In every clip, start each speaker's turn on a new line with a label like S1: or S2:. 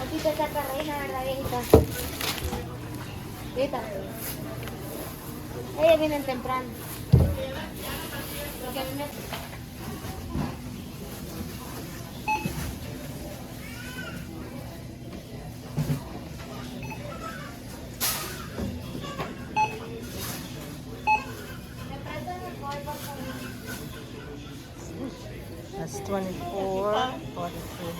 S1: Aquí te está carrera, ¿verdad, viejita? Viejita. Ellas vienen temprano. Porque a mí me...
S2: That's 24, 43.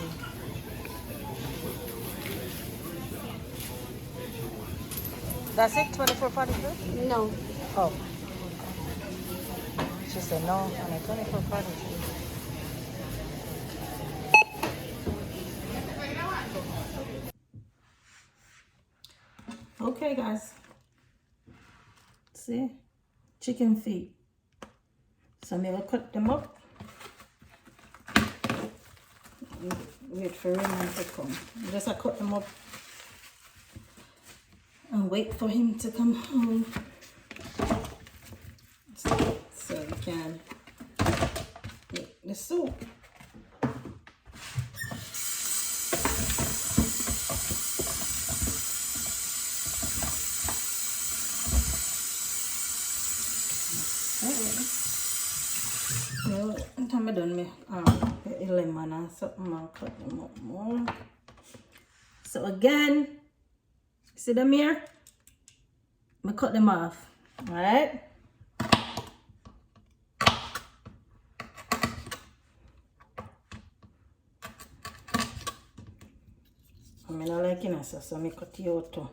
S2: That's it, 24, 43?
S1: No.
S2: Oh. She said no, on a 24, 43. Okay, guys. See? Chicken feet. So I'm going to cut them up. Wait for Raymond to come. Just I cut them up and wait for him to come home so we can make the soup. Well, time I done me lemon and something and cut them up more. So again, see them here? I cut them off. Alright? I mean, I like it, so I cut you out too.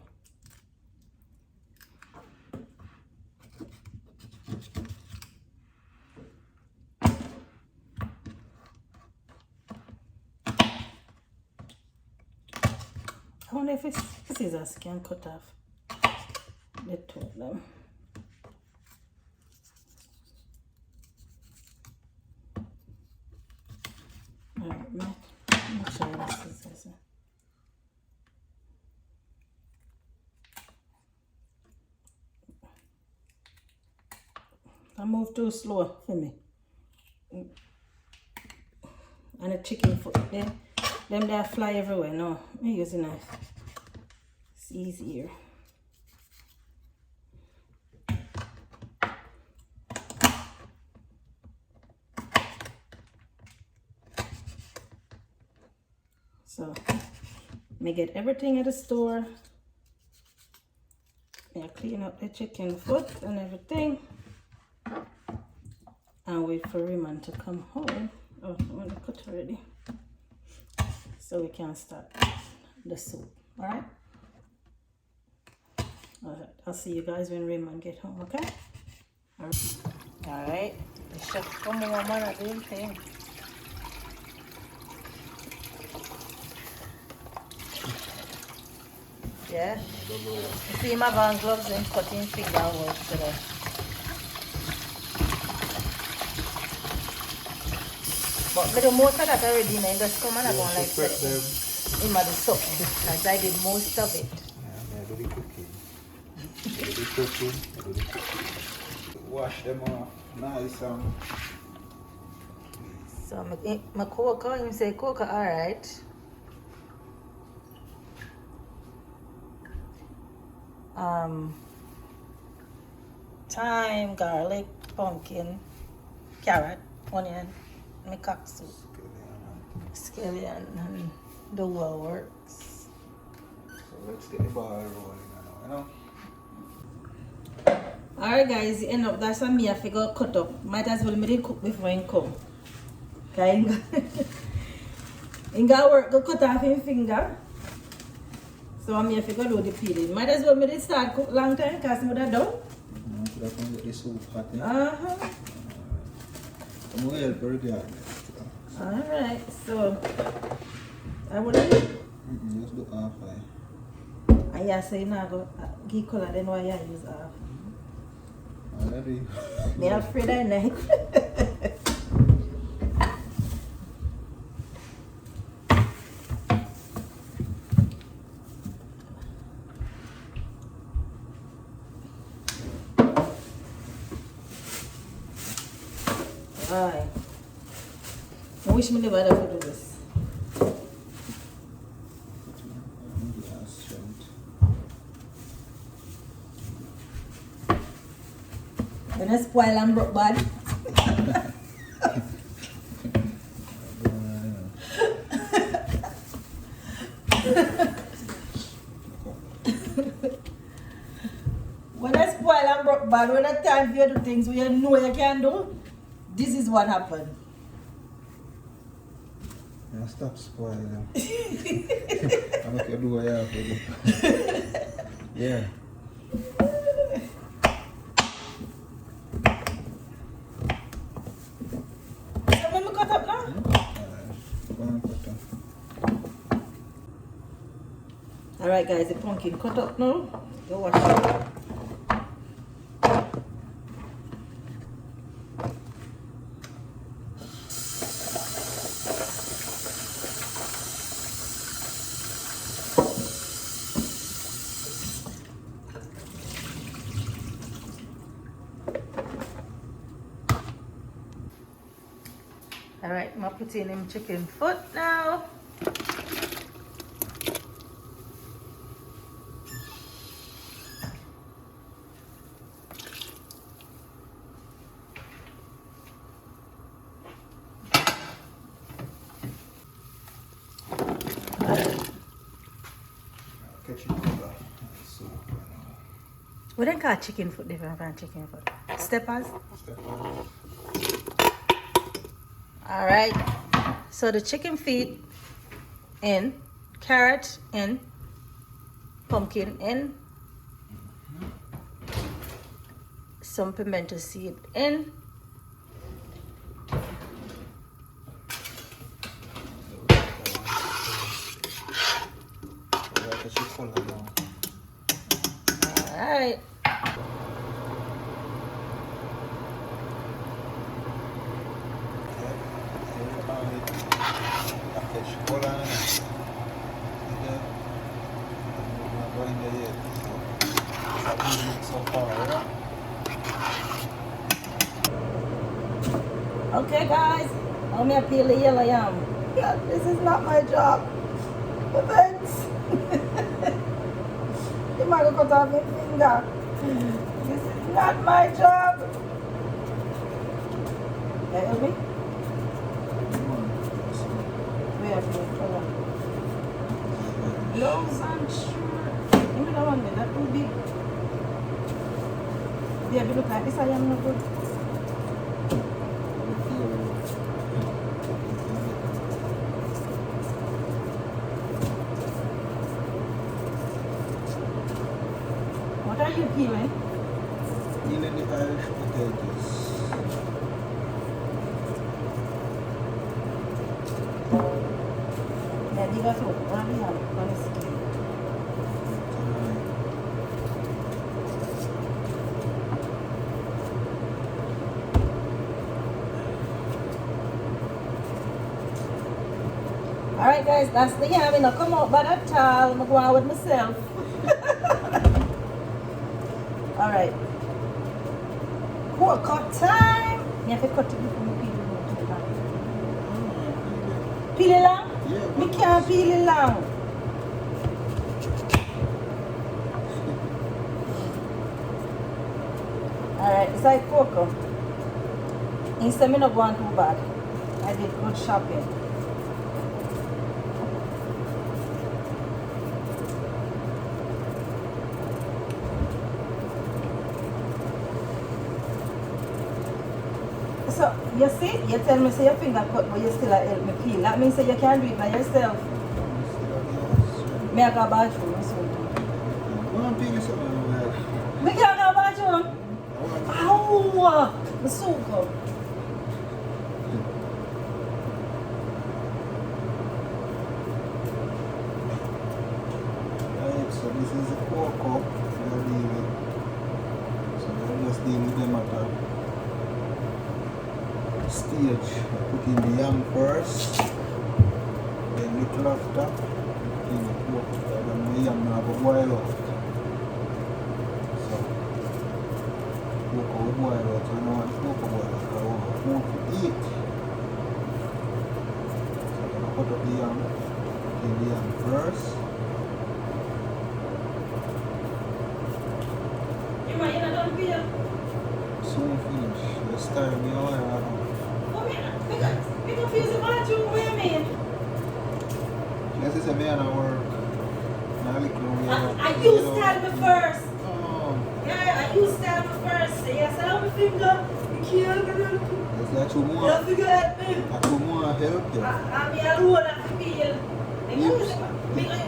S2: I wonder if scissors can cut off the two of them. Alright, make sure the scissors. I move too slow for me. And the chicken foot there. Them there fly everywhere. No, I use a knife. It's easier. So, me get everything at the store. I clean up the chicken foot and everything. And wait for Raymond to come home. Oh, I want to cut already. So we can start the soup. Alright? Alright, I'll see you guys when Raymond get home, okay? Alright. The chef come home and do the thing. Yeah? You see my van gloves and cutting finger work today. But I do most of that already, man. Just come and I go and like set them in my something. Because I did most of it.
S3: Yeah, I do the cooking. I do the cooking. I do the cooking. Wash them off. Nice.
S2: So my cocoa, you say cocoa, alright. Thyme, garlic, pumpkin, carrot, onion, my cock soup, scallion, and the well works.
S3: So let's get the ball rolling now,
S2: Alright guys, end up that's what me I figure cut up. Might as well me did cook before I come. Okay, he got work go cut off his finger. So So I'm here to go do the peeling. Might as well me did start cook long time because I would have done.
S3: So that can get the soup hot. Eh?
S2: Uh-huh.
S3: I'm going to help her regardless.
S2: Alright, so I would have.
S3: Just do half eye.
S2: And yeah, so you know, go give color, then why you use half.
S3: Already.
S2: Me afraid I know. Alright. I wish me never had to do this. When I spoil and broke bad. When I spoil and broke bad, when it's time for you to do things you know you can do, this is what happened.
S3: Yeah, stop spoiling. I'm not going to do what I have to do. Yeah.
S2: So when we cut up now?
S3: Go and cut them.
S2: Alright guys, the pumpkin cut up now. Go wash it. Alright, I'm putting in chicken foot now. What do you call chicken foot different from chicken foot? Steppers? Alright, so the chicken feet in, carrot in, pumpkin in, some pimento seed in, alright. Okay guys, I'm gonna peel the yellow yam. Yeah, this is not my job. But thanks. You might go cut off my finger. This is not my job. You hear me? Where for color? Blouse and shirt. Give me that one there, that too big. Yeah, you look like this, I am not good. What are you peeling?
S3: Peeling the Irish potatoes.
S2: Yeah, dig us up. What do you have? What is it? Alright guys, that's the yam. I'm not come out by that tall. I'm going with myself. Alright. Pork cut time. You have to cut it before you peel it. Peel it long?
S3: Yeah.
S2: Me can't peel it long. Alright, it's like pork. Instead, I'm not going too bad. I did good shopping. So, you see, you tell me say your finger cut, but you still help me peel. That means say you can't do it by yourself. Me I go bathroom soon. The soup come.
S3: Right, so this is the cocoa we're dealing. So we'll just deal with them at a stage. Put in the yam first, then little after, put in the cocoa. Then the yam now go boil out. So, cocoa will boil out. So now the cocoa boil out. I want food to eat. So I'm going to put up the yam. Put in the yam first.
S2: You're not done here.
S3: Soon finish. This time you know.
S2: Oh, me confuse the bathroom where me.
S3: Yes, it's a man at work.
S2: I used to tell me first.
S3: Oh,
S2: Yeah, I used to tell me first. Yes, I have a finger. You can't get it.
S3: is that too
S2: You
S3: more?
S2: have to get me.
S3: That too more help you?
S2: I'm alone at the field. Me use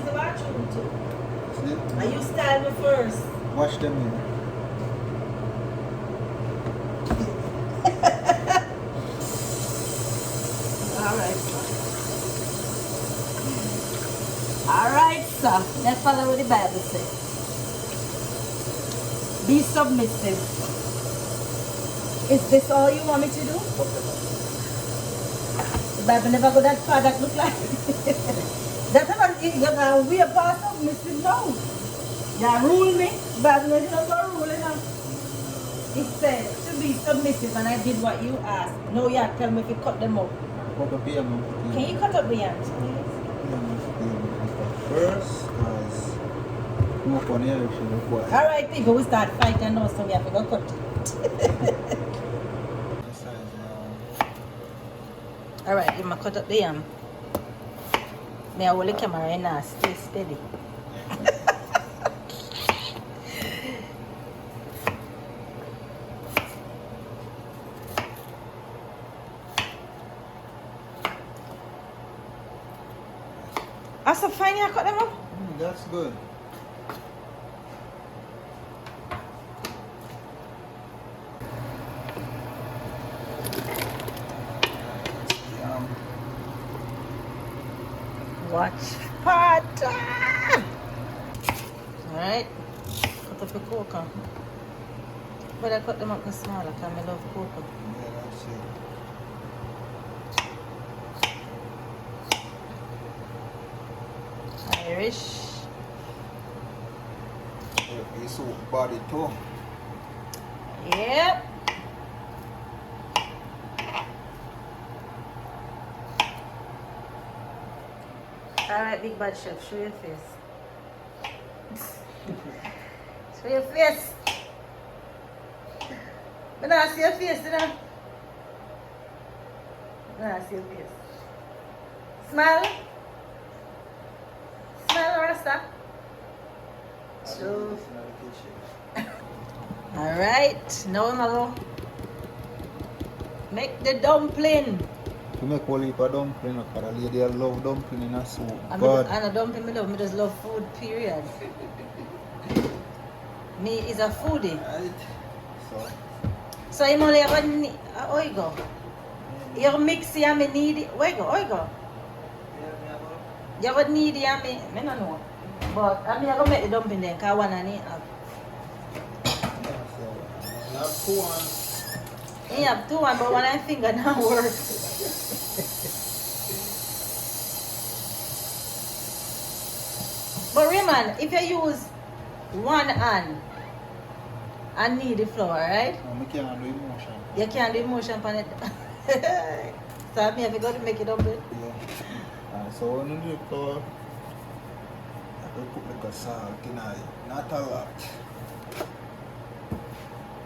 S2: the bathroom too.
S3: See?
S2: I used to tell me first.
S3: Wash them in.
S2: Alright, sir. Let's follow what the Bible says. Be submissive. Is this all you want me to do? The Bible never got that far that look like. That's about it. You're going to be a part of submissive now. You rule me. The Bible never got rule enough. It said to be submissive and I did what you asked. No, you tell me if you cut them up.
S3: Put up here, man.
S2: Can you cut up the yams, please?
S3: First, as smoke on here, she will boil.
S2: Alright, people, we start fighting now, so we have to go cut. Alright, you must cut up the yam. May I hold the camera and now stay steady. That's so fine, you cut them up?
S3: That's good.
S2: Watch part. Alright, cut up the cocoa. But I cut them up smaller because I love cocoa.
S3: Yeah, that's it.
S2: Irish.
S3: You so body too.
S2: Yep. Alright, big bad chef, show your face. Show your face. But now see your face, you know. Now see your face. Smile. Smile, Rasta. So. Alright, now I'm going to make the dumpling.
S3: You make all heap of dumpling, because the lady love dumpling in a soup.
S2: And a dumpling, I just love food, period. Me is a foodie.
S3: Right.
S2: So I'm only going to go. You mix it and I need it. Where go? You would need it and I don't know. But I'm going to make the dumpling then, because one I need have.
S3: You have two on.
S2: You have two one, but one I finger not work. But Raymond, if you use one hand and knead the flour, right?
S3: No, I can't do emotion.
S2: You can't do emotion on it. So I have to go to make it up.
S3: Yeah. So when you do the flour, you put like a salt in it. Not a lot.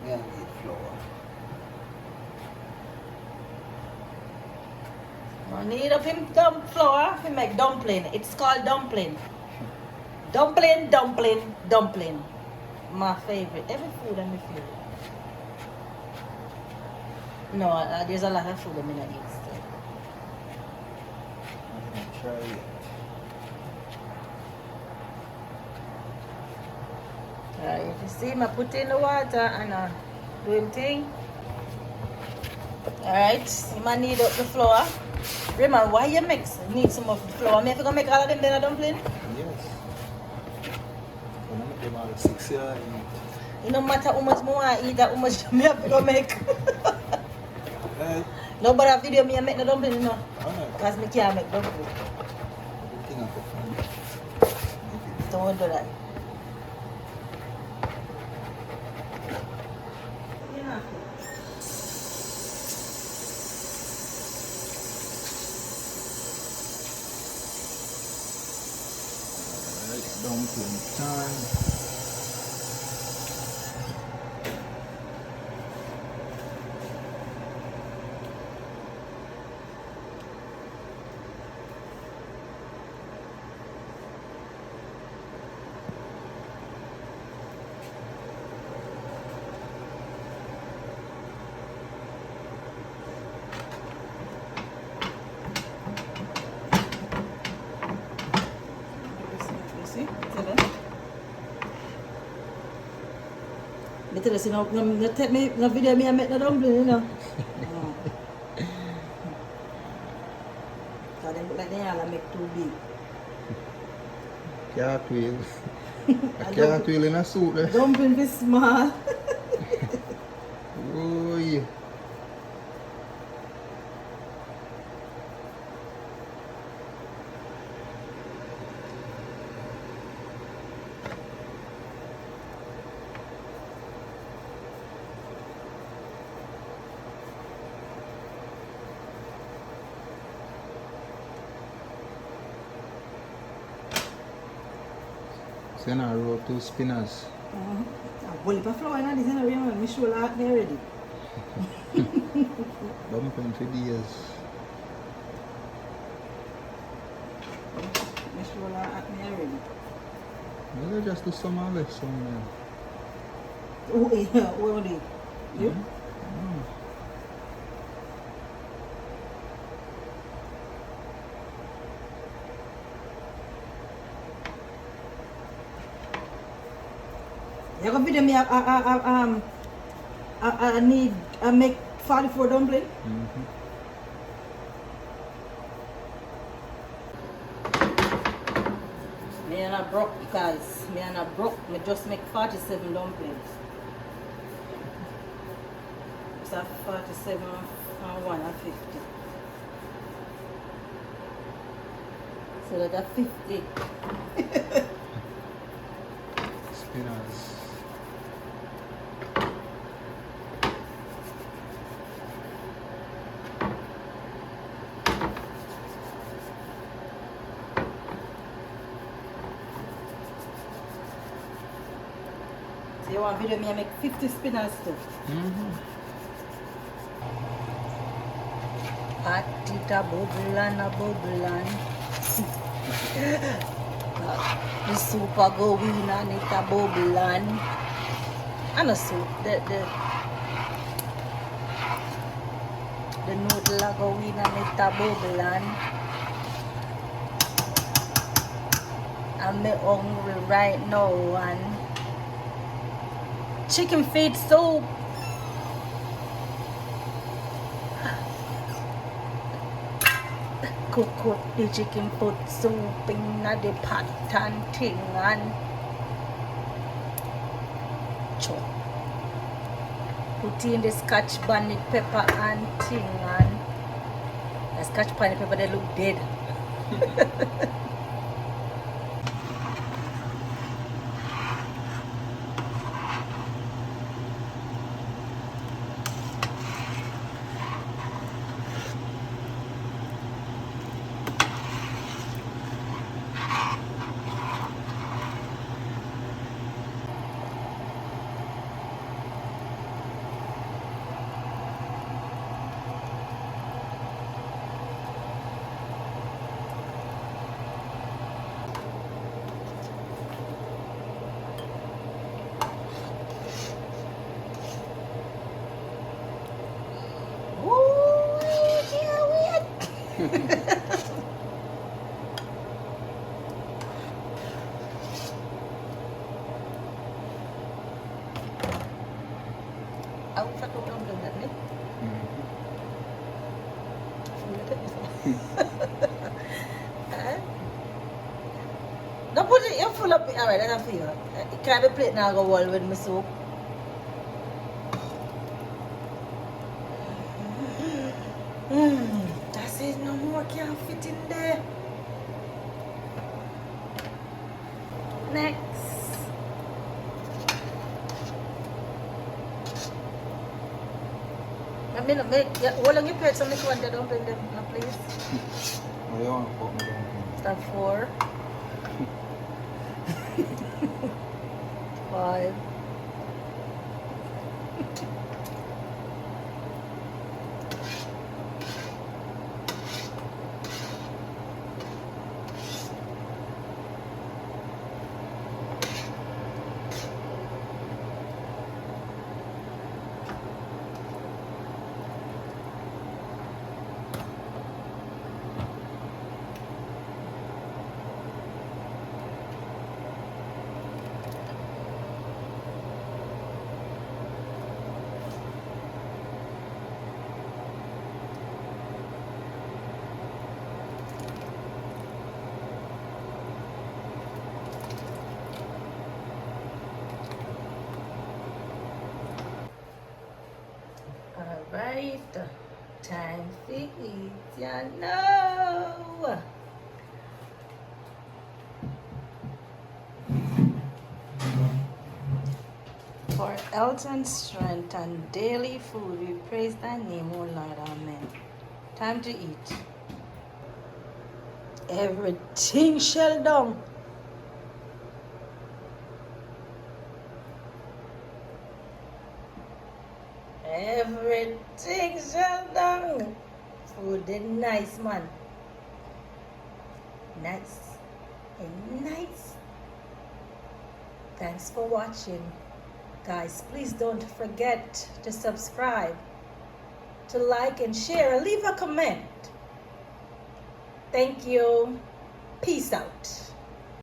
S3: Yeah, need flour.
S2: I need up him flour to make dumpling. It's called dumpling. Dumpling. My favorite. Every food is my favorite. No, there's a lot of food I'm not eat still.
S3: I'm going to try it.
S2: Right, you see, I put in the water and do him thing. Alright, you might need up the flour. Raymond, why you need some of the flour? Me have to make all of them then a dumpling?
S3: Yes. When I make them all 6 years, I
S2: It no matter how much more I eat, that how much me have to go make.
S3: eat.
S2: No, but a video me I make the dumpling, you know.
S3: Alright.
S2: Because me can't make dumpling.
S3: Everything I could find.
S2: Don't do that.
S3: Alright, dumpling time.
S2: You see? Tell them. Me tell us, you know, no take me, no video me I make the dumpling, you know. Because they look like they all make too big.
S3: Cartwheel. A cartwheel in a suit there.
S2: Dumpling be small.
S3: Oh yeah. So now I roll 2 spinners.
S2: A whole heap of flour in this, you know, Raymond. Me show that me already.
S3: Dumpling for days.
S2: Me show that me already.
S3: Maybe just do some of left somewhere.
S2: Oh, yeah, what do you? You got video me I need I make 44 dumpling. Me and I broke because me and I broke. Me just make 47 dumplings. So 47 and 1 and 50. So that got 50.
S3: Spinners.
S2: So you want video me I make 50 spinners too. Hot it a bubble and a bubble and the soup a go in and it a bubble and a soup the noodle a go in and it a bubble and me hungry right now and chicken feet soup. Cook the chicken foot soup in the pot and thing and chop. Put in the scotch bonnet pepper and thing and the scotch bonnet pepper they look dead. Aku satu belum dengar nih. Don't put it, you full up. Alright, that's for you. It can't be plate now go wall with my soup. That's it, no more can't fit in there. Next. I mean, how long you paid some little one they don't bring them in a place?
S3: Oh, you want to put me down?
S2: Start 4. 5. Alright, time to eat, ya know. For health and strength and daily food, we praise thy name, O Lord, amen. Time to eat. Everything shall down. Everything shall down. Food is nice, man. Nice. And nice. Thanks for watching. Guys, please don't forget to subscribe, to like and share, and leave a comment. Thank you. Peace out.